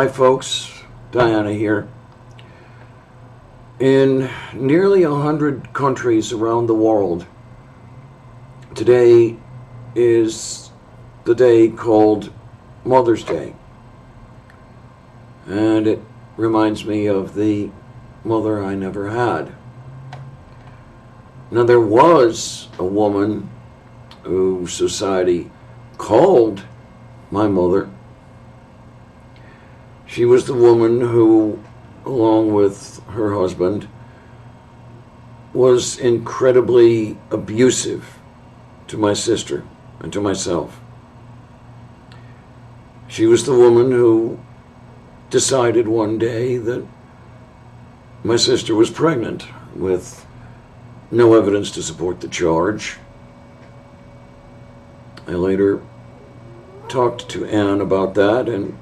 Hi folks, Diana here. In nearly 100 countries around the world, today is the day called Mother's Day. And it reminds me of the mother I never had. Now, there was a woman who society called my mother. She was the woman who, along with her husband, was incredibly abusive to my sister and to myself. She was the woman who decided one day that my sister was pregnant with no evidence to support the charge. I later talked to Anne about that, and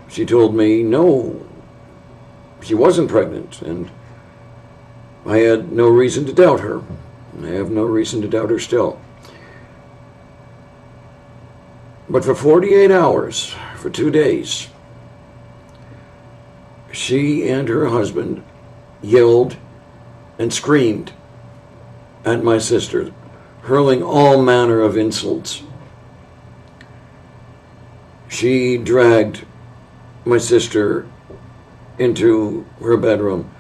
she told me no, she wasn't pregnant, and I had no reason to doubt her. I have no reason to doubt her still. But for 48 hours, for 2 days, she and her husband yelled and screamed at my sister, hurling all manner of insults. She dragged my sister into her bedroom,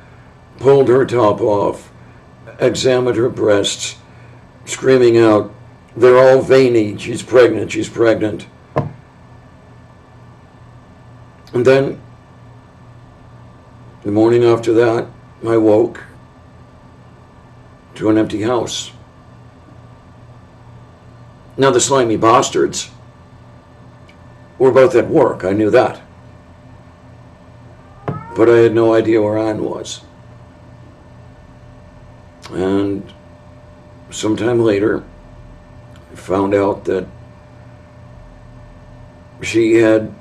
pulled her top off, examined her breasts, screaming out, "They're all veiny, she's pregnant, she's pregnant." And then, the morning after that, I woke to an empty house. Now, the slimy bastards were both at work, I knew that. But I had no idea where Anne was. And sometime later, I found out that she had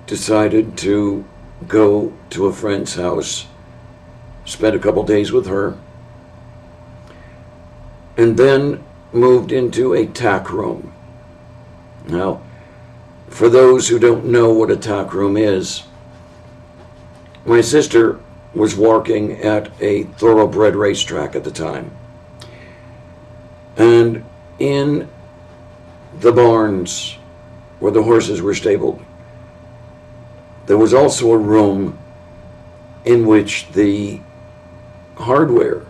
decided to go to a friend's house, spent a couple days with her, and then moved into a tack room. Now, for those who don't know what a tack room is, my sister was working at a thoroughbred racetrack at the time. And in the barns where the horses were stabled, there was also a room in which the hardware,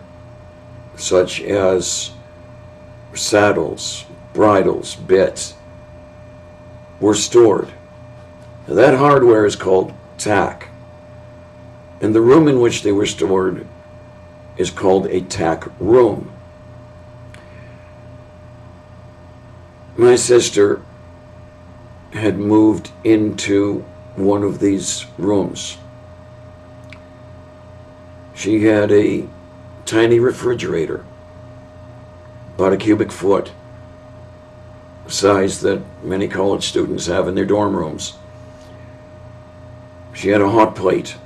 such as saddles, bridles, bits, were stored. Now, that hardware is called tack. And the room in which they were stored is called a tack room. My sister had moved into one of these rooms. She had a tiny refrigerator, about a cubic foot, size that many college students have in their dorm rooms. She had a hot plate.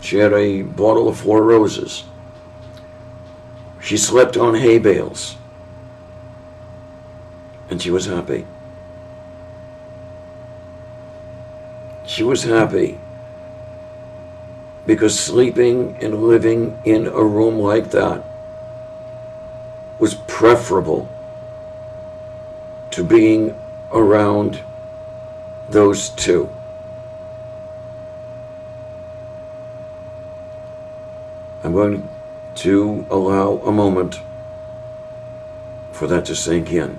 She had a bottle of 4 Roses. She slept on hay bales. And she was happy. She was happy because sleeping and living in a room like that was preferable to being around those two. I'm going to allow a moment for that to sink in.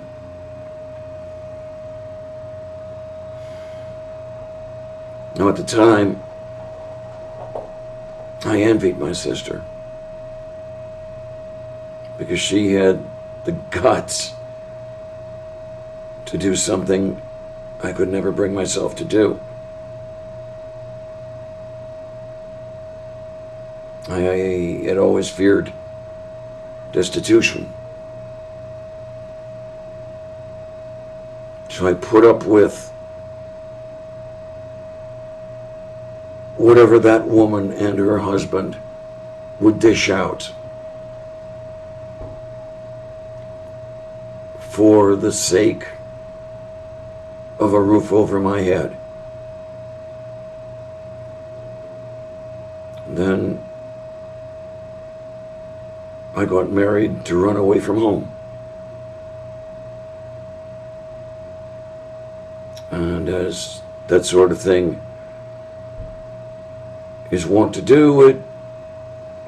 Now, at the time, I envied my sister because she had the guts to do something I could never bring myself to do. I had always feared destitution. So I put up with whatever that woman and her husband would dish out for the sake of a roof over my head. Then I got married to run away from home. And as that sort of thing is wont to do, it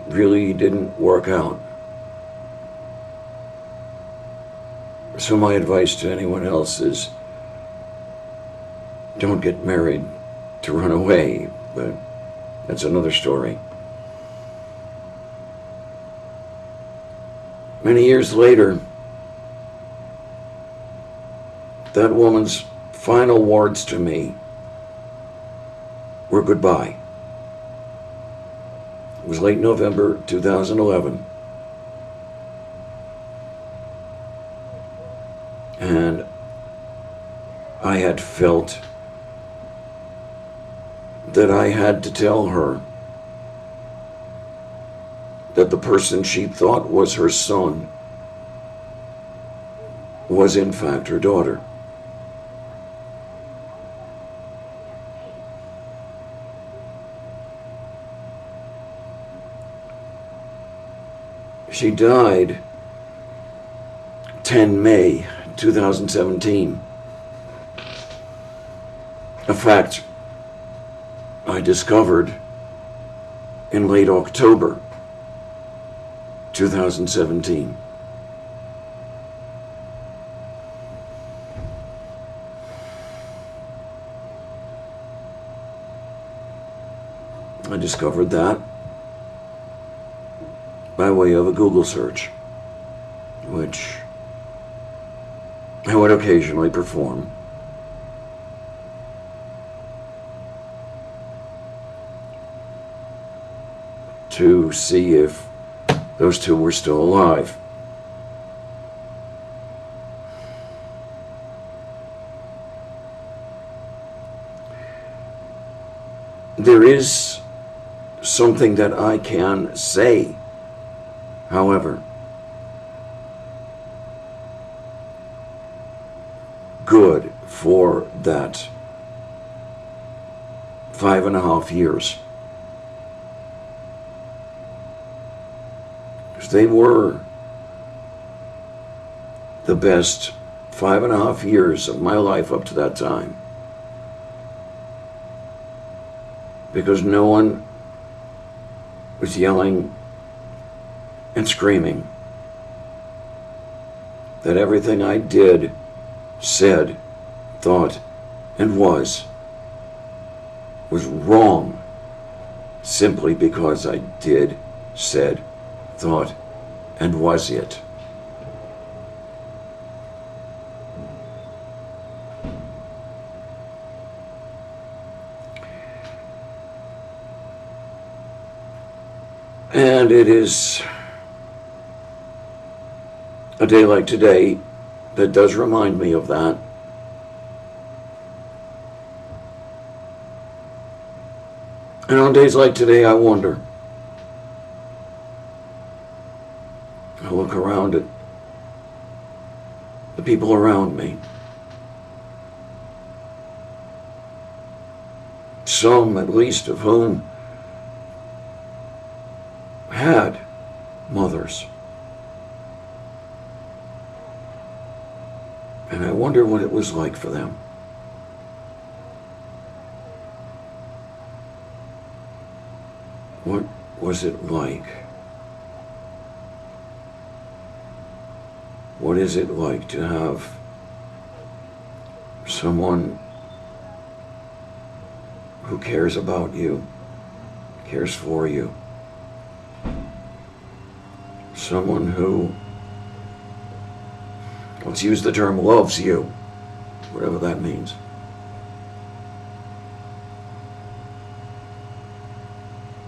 really didn't work out. So my advice to anyone else is don't get married to run away, but that's another story. Many years later, that woman's final words to me were goodbye. It was late November 2011. And I had felt that I had to tell her that the person she thought was her son was in fact her daughter. She died 10 May 2017. A fact I discovered in late October 2017. I discovered that by way of a Google search, which I would occasionally perform. To see if those two were still alive. There is something that I can say, however, good for that 5.5 years. They were the best 5.5 years of my life up to that time. Because no one was yelling and screaming that everything I did, said, thought, and was wrong simply because I did, said, thought, and was it. And it is a day like today that does remind me of that. And on days like today, I wonder. I look around at the people around me. Some, at least, of whom had mothers. And I wonder what it was like for them. What was it like? What is it like to have someone who cares about you, cares for you, someone who, let's use the term, loves you, whatever that means.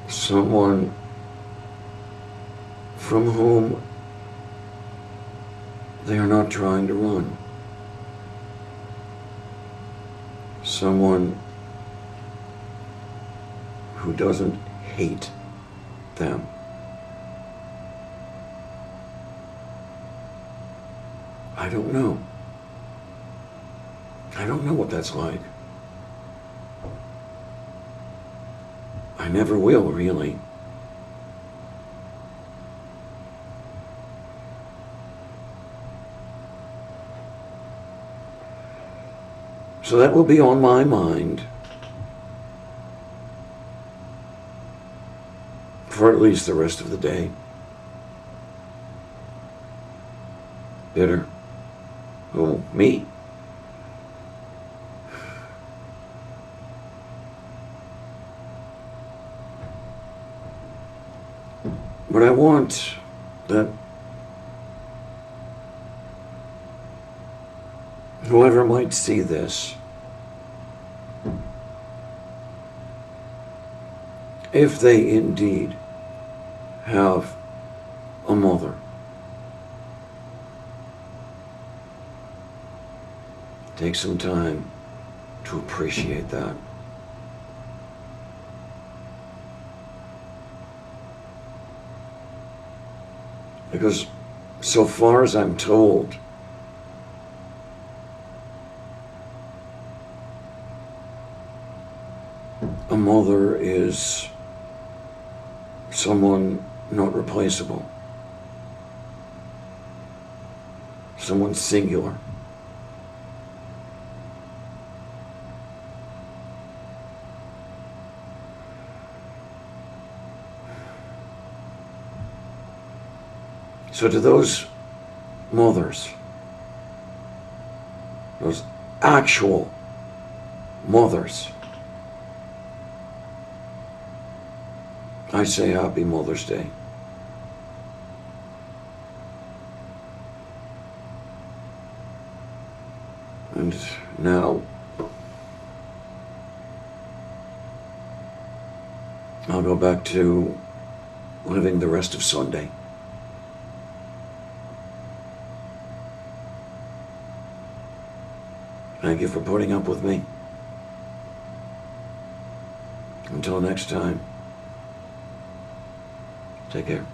Someone from whom they are not trying to run. Someone who doesn't hate them. I don't know. I don't know what that's like. I I never will, really. So that will be on my mind for at least the rest of the day. Bitter. Who? Me? But I want that whoever might see this, if they indeed have a mother, take some time to appreciate that. Because so far as I'm told, a mother is someone not replaceable, someone singular. So to those mothers, those actual mothers, I say happy Mother's Day. And now, I'll go back to living the rest of Sunday. Thank you for putting up with me. Until next time, take care.